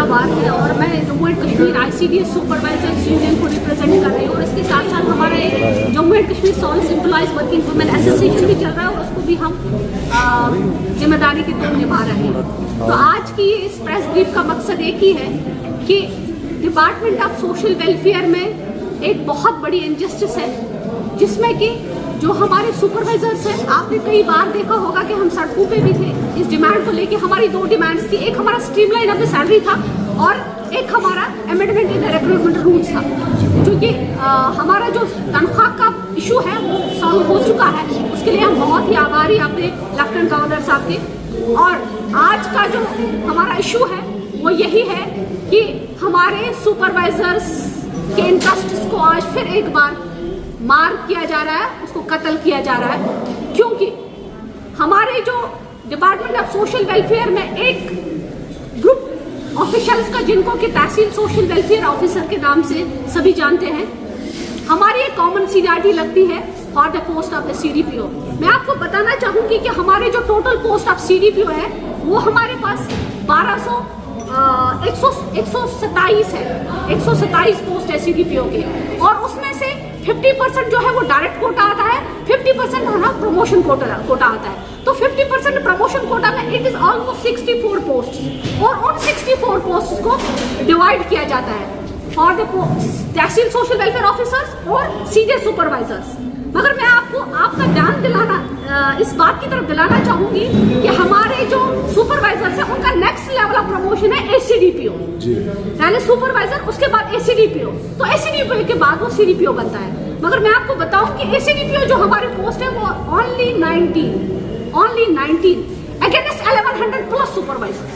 आभार है और मैं Jammu and Kashmir ICDS supervisors union को रिप्रेजेंट कर रही हूँ और इसके साथ साथ हमारा एक Jammu and Kashmir souls employees working women association भी चल रहा है और उसको भी हम जिम्मेदारी के तौर निभा रहे हैं। तो आज की इस प्रेस ब्रीफ का मकसद एक ही है कि डिपार्टमेंट ऑफ सोशल वेलफेयर में एक बहुत बड़ी इनजस्टिस है, जिसमें कि जो हमारे सुपरवाइजर्स हैं, आपने कई बार देखा होगा कि हम सड़कों पे भी थे इस डिमांड को लेके। हमारी दो डिमांड्स थी, एक हमारा स्ट्रीमलाइन ऑफ द सैलरी था और एक हमारा amendment in the recruitment rules था, क्योंकि हमारा जो तनख्वाह का इशू है वो सॉल्व हो चुका है। उसके लिए हम बहुत ही आभारी अपने लेफ्टिनेंट गवर्नर साहब के। और आज का जो हमारा इशू है वो यही है कि हमारे सुपरवाइजर्स के इंटरेस्ट्स को आज फिर एक बार मार किया जा रहा है, उसको कत्ल किया जा रहा है, क्योंकि हमारे जो डिपार्टमेंट ऑफ सोशल वेलफेयर में एक ग्रुप ऑफिशियल्स का, जिनको कि तहसील सोशल वेलफेयर ऑफिसर के नाम से सभी जानते हैं, हमारी एक कॉमन सीनियरिटी लगती है for the post of the CDPO। मैं आपको बताना चाहूंगी कि हमारे जो टोटल पोस्ट ऑफ CDPO है वो हमारे पास 127 है, 127 पोस्ट है CDPO के, और उसमें से 50% जो है वो डायरेक्ट कोटा आता है, 50% हमारा प्रमोशन कोटा आता है। तो 50% प्रमोशन कोटा में इट इज ऑलमोस्ट 64 पोस्ट, और उन 64 पोस्ट को डिवाइड किया जाता है for the tehsil social welfare officers और सीधे सुपरवाइजर्स। मगर मैं आपका ध्यान दिलाना, इस बात की तरफ दिलाना चाहूंगी कि हमारे जो सुपरवाइजर्स हैं उनका नेक्स्ट लेवल ऑफ प्रमोशन है ACDPO। पहले सुपरवाइजर, उसके बाद ACDPO, तो ACDPO के बाद वो CDPO बनता है। मगर मैं आपको बताऊं कि ACDPO जो हमारे पोस्ट है वो only 19 against 1100 plus supervisors.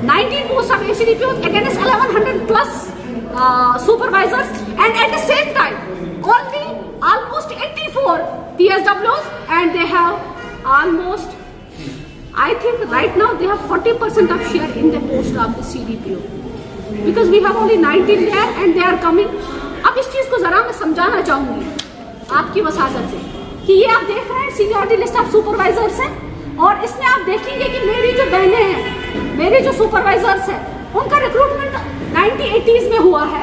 19 post of ACDPO against 1100 plus supervisors, and at the same time only almost 84 PSWs, and they have almost, I think right now they have 40% of share in the post of the CDPO, because we have only 19 there and they are coming. अब इस चीज को जरा मैं समझाना चाहूंगी आपकी वसादत से कि ये आप देख रहे हैं सीनियरिटी लिस्ट ऑफ सुपरवाइजर्स है, और इसमें आप देखेंगे कि मेरी जो बहनें हैं, मेरे जो सुपरवाइजर्स हैं, उनका रिक्रूटमेंट 1980s में हुआ है,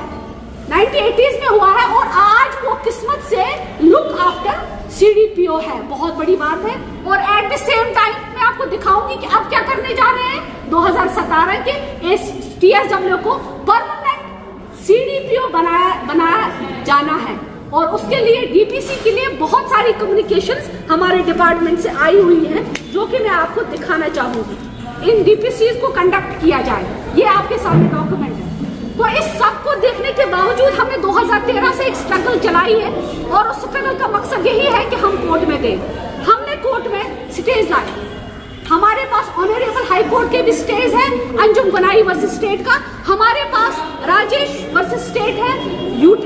1980s में हुआ है, और आज वो किस्मत से लुक आफ्टर CDPO है। बहुत बड़ी बात है। और एट द सेम टाइम मैं आपको दिखाऊंगी कि अब क्या करने जा रहे हैं। 2017 के TSW को परमानेंट CDPO बनाया जाना है, और उसके लिए DPC के लिए बहुत सारी कम्युनिकेशंस हमारे डिपार्टमेंट से आई हुई हैं, जो कि मैं आपको दिखाना चाहूंगी। इन DPCs को कंडक्ट किया जाए, ये आपके सामने डॉक्यूमेंट है। तो इस सब को देखने के बावजूद हमने 2013 से एक स्ट्रगल चलाई है, और उस स्ट्रगल का मकसद यही है कि हम कोर्ट में गए। हमने कोर्ट में स्टेज लाए, हमारे पास ऑनरेबल हाई कोर्ट के भी स्टेज है, अंजुम गनाई वर्सेस स्टेट का, हमारे पास राजेश वर्सेस स्टेट है,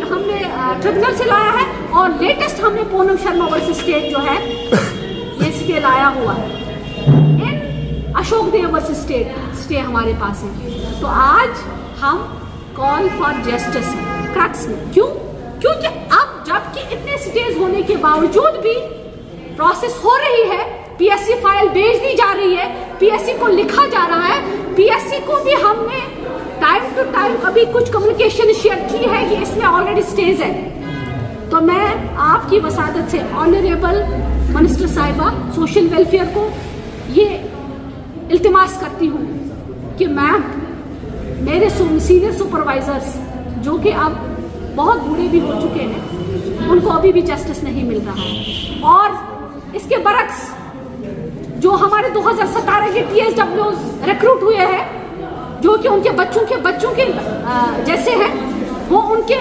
हमने ट्रिब्यूनल से लाया है, और लेटेस्ट हमने पूनम शर्मा वर्सेस स्टेट जो है ये स्टे लाया हुआ है। इन अशोक देव वर्सेस स्टे हमारे पास है। तो आज हम कॉल फॉर जस्टिस है क्रक्स में। क्यों? क्योंकि अब जबकि इतने स्टेज होने के बावजूद भी प्रोसेस हो रही है, PSC फाइल भेज दी जा रही है, PSC को लिखा जा रहा है, PSC को भी हमने टाइम टू टाइम अभी कुछ कम्युनिकेशन शेयर की है कि इसमें ऑलरेडी स्टेज है। तो मैं आपकी वसादत से ऑनरेबल मिनिस्टर साहिबा सोशल वेलफेयर को ये इल्तिमास करती हूँ कि मैम, मेरे सीनियर सुपरवाइजर्स जो कि अब बहुत बूढ़े भी हो चुके हैं, उनको अभी भी जस्टिस नहीं मिल रहा है, और इसके बरक्स जो हमारे 2017 के TSWs रिक्रूट हुए हैं, जो कि उनके बच्चों के जैसे हैं, वो उनके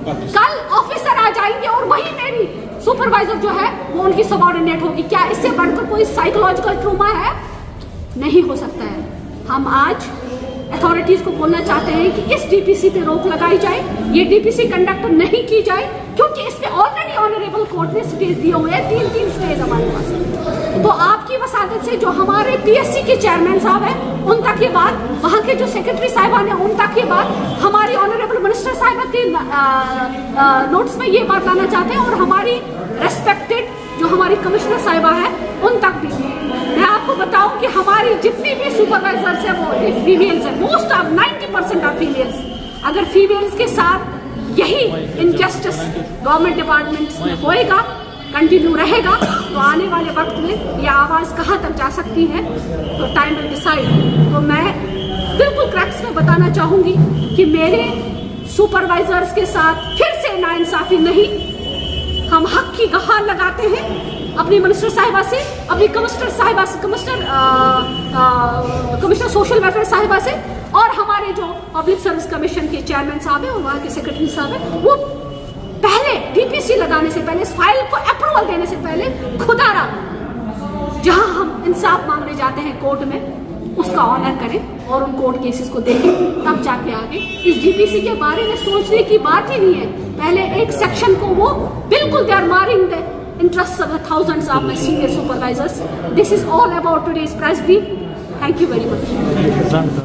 कल ऑफिसर आ जाएंगे, और वही मेरी सुपरवाइजर जो है वो उनकी सबऑर्डिनेट होगी। क्या इससे बढ़कर कोई साइकोलॉजिकल ट्रॉमा है? नहीं हो सकता है। हम आज अथॉरिटीज को बोलना चाहते हैं कि इस DPC पे रोक लगाई जाए, ये DPC कंडक्ट नहीं की जाए, क्योंकि इसमें ऑलरेडी ऑनरेबल कोर्ट ने स्टेज दिए हुए हैं, 3 स्टेज हमारे पास। तो आपकी वसादत से जो हमारे PSC के चेयरमैन साहब हैं, उन तक ये बात, वहाँ के जो सेक्रेटरी साहिबान हैं, उन तक ये बात, हमारी ऑनरेबल मिनिस्टर साहिबा के नोट्स में ये बात लाना चाहते हैं, और हमारी रेस्पेक्टेड जो हमारी कमिश्नर साहिबा है उन तक भी। मैं आपको बताऊं कि हमारी जितनी भी सुपरवाइजर्स है वो फीमेल्स है, मोस्ट ऑफ 90 99% ऑफ फीमेल्स। अगर फीमेल्स के साथ यही इनजस्टिस गवर्नमेंट डिपार्टमेंट्स में होएगा, कंटिन्यू रहेगा, तो आने वाले वक्त में ये आवाज़ कहाँ तक जा सकती है, तो टाइम विल डिसाइड। तो मैं बिल्कुल क्रैक्स में बताना चाहूँगी कि मेरे सुपरवाइजर्स के साथ फिर से नाइंसाफ़ी नहीं। हम हक की गुहार लगाते हैं अपनी मिनिस्टर साहिबा से, अपनी कमिश्नर साहिबा से, कमिश्नर सोशल वेलफेयर साहिबा से, और हमारे जो पब्लिक सर्विस कमीशन के चेयरमैन साहब हैं और वहाँ के सेक्रेटरी साहब हैं, वो पहले डीपीसी लगाने से पहले, इस फाइल को अप्रूवल देने से पहले खुदारा जहां हम इंसाफ मांगने जाते हैं कोर्ट में, उसका ऑनर करें और उन कोर्ट केसेस को देखें, तब जाके आगे। इस डीपीसी के बारे में सोचने की बात ही नहीं है। पहले एक सेक्शन को वो बिल्कुल they are marring the interests of the thousands of my senior supervisors. This is all about today's press brief. Thank you very much.